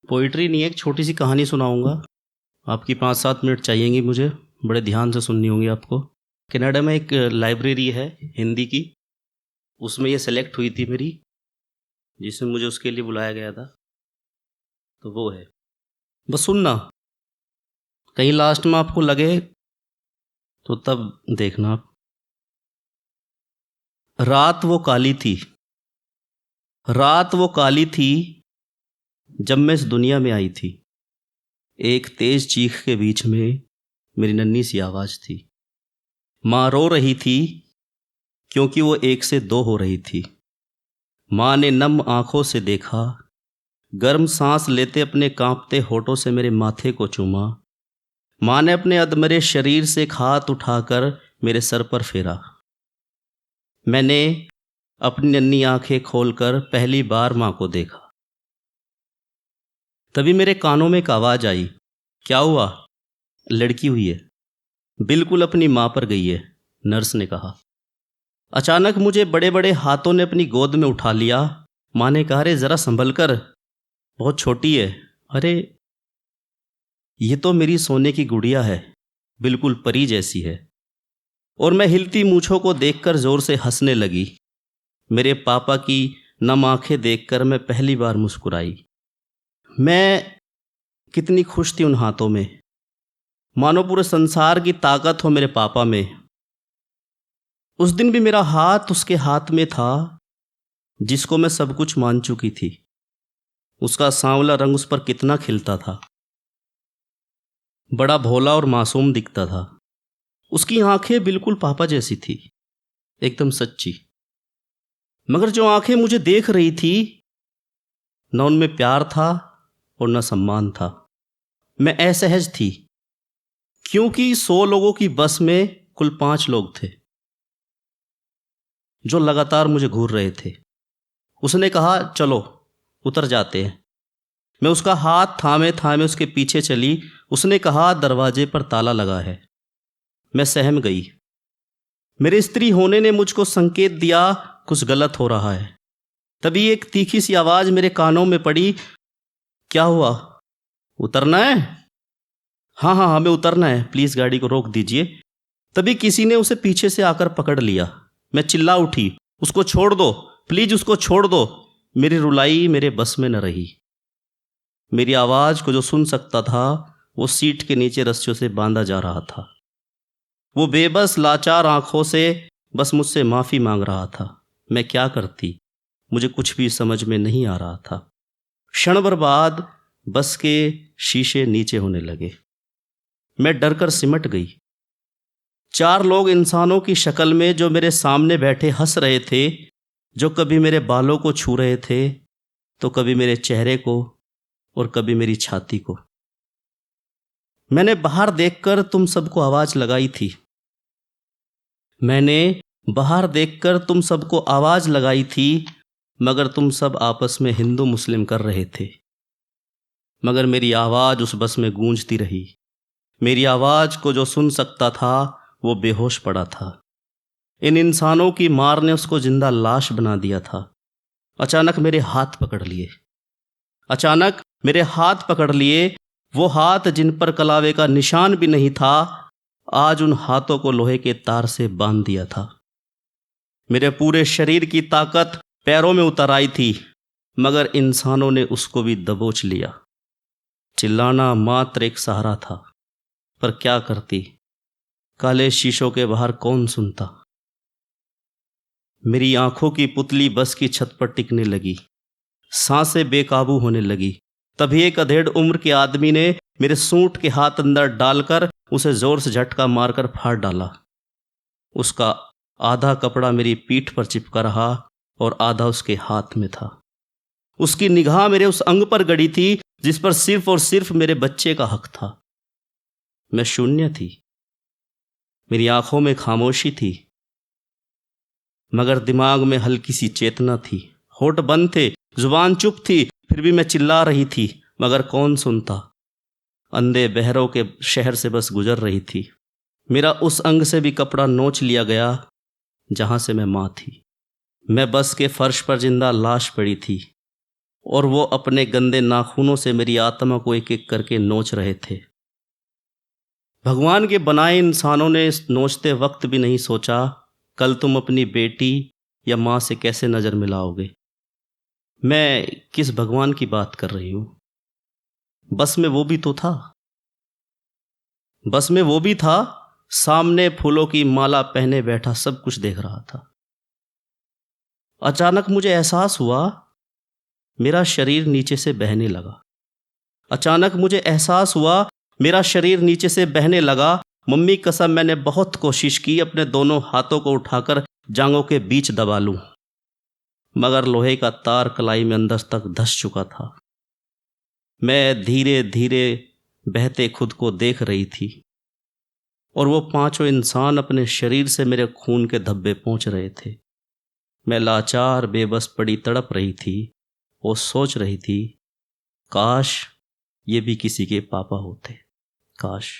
Poetry नहीं है, एक छोटी सी कहानी सुनाऊंगा। आपकी 5-7 मिनट चाहिएंगी मुझे, बड़े ध्यान से सुननी होंगी आपको। कनाडा में एक लाइब्रेरी है हिंदी की, उसमें ये सेलेक्ट हुई थी मेरी, जिसमें मुझे उसके लिए बुलाया गया था। तो वो है, बस सुनना, कहीं लास्ट में आपको लगे तो तब देखना आप। रात वो काली थी, रात वो काली थी जब मैं इस दुनिया में आई थी। एक तेज चीख के बीच में मेरी नन्ही सी आवाज थी। माँ रो रही थी क्योंकि वो 1 से 2 हो रही थी। माँ ने नम आंखों से देखा, गर्म सांस लेते अपने कांपते होठों से मेरे माथे को चूमा। माँ ने अपने अधमरे शरीर से एक हाथ उठाकर मेरे सर पर फेरा। मैंने अपनी नन्ही आंखें खोलकर पहली बार माँ को देखा। तभी मेरे कानों में एक आवाज आई, क्या हुआ? लड़की हुई है, बिल्कुल अपनी माँ पर गई है, नर्स ने कहा। अचानक मुझे बड़े बड़े हाथों ने अपनी गोद में उठा लिया। माँ ने कहा, अरे जरा संभल कर, बहुत छोटी है। अरे ये तो मेरी सोने की गुड़िया है, बिल्कुल परी जैसी है। और मैं हिलती मूंछों को देखकर जोर से हंसने लगी। मेरे पापा की नम आंखें देखकर मैं पहली बार मुस्कुराई। मैं कितनी खुश थी उन हाथों में, मानो पूरे संसार की ताकत हो मेरे पापा में। उस दिन भी मेरा हाथ उसके हाथ में था जिसको मैं सब कुछ मान चुकी थी। उसका सांवला रंग उस पर कितना खिलता था, बड़ा भोला और मासूम दिखता था। उसकी आंखें बिल्कुल पापा जैसी थी, एकदम सच्ची। मगर जो आंखें मुझे देख रही थी, न उनमें प्यार था और न सम्मान था। मैं असहज थी क्योंकि 100 लोगों की बस में कुल 5 लोग थे जो लगातार मुझे घूर रहे थे। उसने कहा, चलो उतर जाते हैं। मैं उसका हाथ थामे थामे उसके पीछे चली। उसने कहा, दरवाजे पर ताला लगा है। मैं सहम गई। मेरे स्त्री होने ने मुझको संकेत दिया कुछ गलत हो रहा है। तभी एक तीखी सी आवाज मेरे कानों में पड़ी, क्या हुआ? उतरना है? हाँ हाँ हमें उतरना है, प्लीज गाड़ी को रोक दीजिए। तभी किसी ने उसे पीछे से आकर पकड़ लिया। मैं चिल्ला उठी, उसको छोड़ दो, प्लीज उसको छोड़ दो। मेरी रुलाई मेरे बस में न रही। मेरी आवाज को जो सुन सकता था, वो सीट के नीचे रस्सियों से बांधा जा रहा था। वो बेबस लाचार आंखों से बस मुझसे माफी मांग रहा था। मैं क्या करती, मुझे कुछ भी समझ में नहीं आ रहा था। क्षण भर बाद बस के शीशे नीचे होने लगे। मैं डरकर सिमट गई। 4 लोग इंसानों की शक्ल में जो मेरे सामने बैठे हंस रहे थे, जो कभी मेरे बालों को छू रहे थे, तो कभी मेरे चेहरे को और कभी मेरी छाती को। मैंने बाहर देखकर तुम सबको आवाज लगाई थी। मैंने बाहर देखकर तुम सबको आवाज लगाई थी, मगर तुम सब आपस में हिंदू मुस्लिम कर रहे थे। मगर मेरी आवाज उस बस में गूंजती रही। मेरी आवाज को जो सुन सकता था वो बेहोश पड़ा था। इन इंसानों की मार ने उसको जिंदा लाश बना दिया था। अचानक मेरे हाथ पकड़ लिए, अचानक मेरे हाथ पकड़ लिए। वो हाथ जिन पर कलावे का निशान भी नहीं था, आज उन हाथों को लोहे के तार से बांध दिया था। मेरे पूरे शरीर की ताकत पैरों में उतर आई थी, मगर इंसानों ने उसको भी दबोच लिया। चिल्लाना मात्र एक सहारा था, पर क्या करती, काले शीशों के बाहर कौन सुनता। मेरी आंखों की पुतली बस की छत पर टिकने लगी, सांसें बेकाबू होने लगी। तभी एक अधेड़ उम्र के आदमी ने मेरे सूंड के हाथ अंदर डालकर उसे जोर से झटका मारकर फाड़ डाला। उसका आधा कपड़ा मेरी पीठ पर चिपका रहा और आधा उसके हाथ में था। उसकी निगाह मेरे उस अंग पर गड़ी थी जिस पर सिर्फ और सिर्फ मेरे बच्चे का हक था। मैं शून्य थी, मेरी आंखों में खामोशी थी, मगर दिमाग में हल्की सी चेतना थी। होठ बंद थे, जुबान चुप थी, फिर भी मैं चिल्ला रही थी, मगर कौन सुनता। अंधे बहरों के शहर से बस गुजर रही थी। मेरा उस अंग से भी कपड़ा नोच लिया गया जहां से मैं मां थी। मैं बस के फर्श पर जिंदा लाश पड़ी थी और वो अपने गंदे नाखूनों से मेरी आत्मा को एक एक करके नोच रहे थे। भगवान के बनाए इंसानों ने इस नोचते वक्त भी नहीं सोचा कल तुम अपनी बेटी या माँ से कैसे नज़र मिलाओगे। मैं किस भगवान की बात कर रही हूँ? बस में वो भी तो था, बस में वो भी था, सामने फूलों की माला पहने बैठा सब कुछ देख रहा था। अचानक मुझे एहसास हुआ मेरा शरीर नीचे से बहने लगा। अचानक मुझे एहसास हुआ मेरा शरीर नीचे से बहने लगा। मम्मी कसम मैंने बहुत कोशिश की अपने दोनों हाथों को उठाकर जांघों के बीच दबा लूं, मगर लोहे का तार कलाई में अंदर तक धंस चुका था। मैं धीरे धीरे बहते खुद को देख रही थी और वो पांचों इंसान अपने शरीर से मेरे खून के धब्बे पहुंच रहे थे। मैं लाचार बेबस पड़ी तड़प रही थी और सोच रही थी काश ये भी किसी के पापा होते, काश।